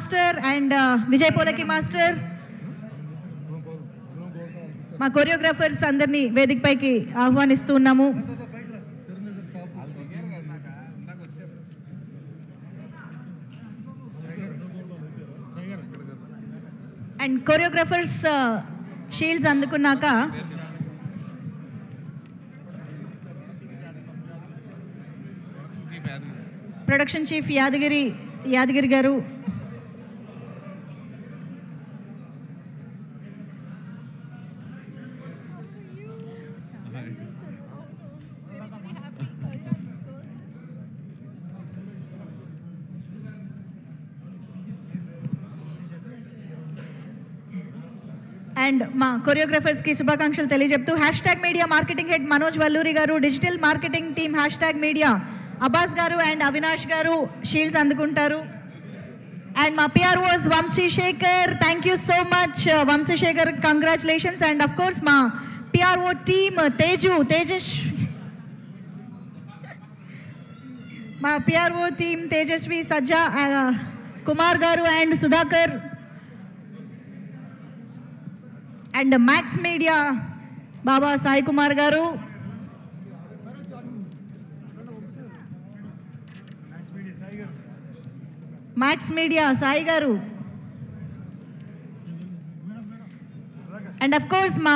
Master and Vijay Polaki master, మా choreographers అందరినీ వేదికపైకి ఆహ్వానిస్తూ ఉన్నాము. అండ్ కొరియోగ్రాఫర్స్ షీల్డ్స్ అందుకున్నాక production chief Yadagiri garu, and మా కొరియోగ్రాఫర్స్కి శుభాకాంక్షలు తెలియజెప్తూ #media marketing head Manoj Valluri garu, digital marketing team #media Abbas garu and Avinash garu shields అందుకుంటారు. అండ్ మా PROs Vamsishekar, thank you so much Vamsishekar, congratulations. And of course మా PRO team Tejaswi, Sajja, Kumar garu and Sudhakar. And Max Media Baba Sai Kumar గారు, max media Sai గారు, అండ్ అఫ్ కోర్స్ మా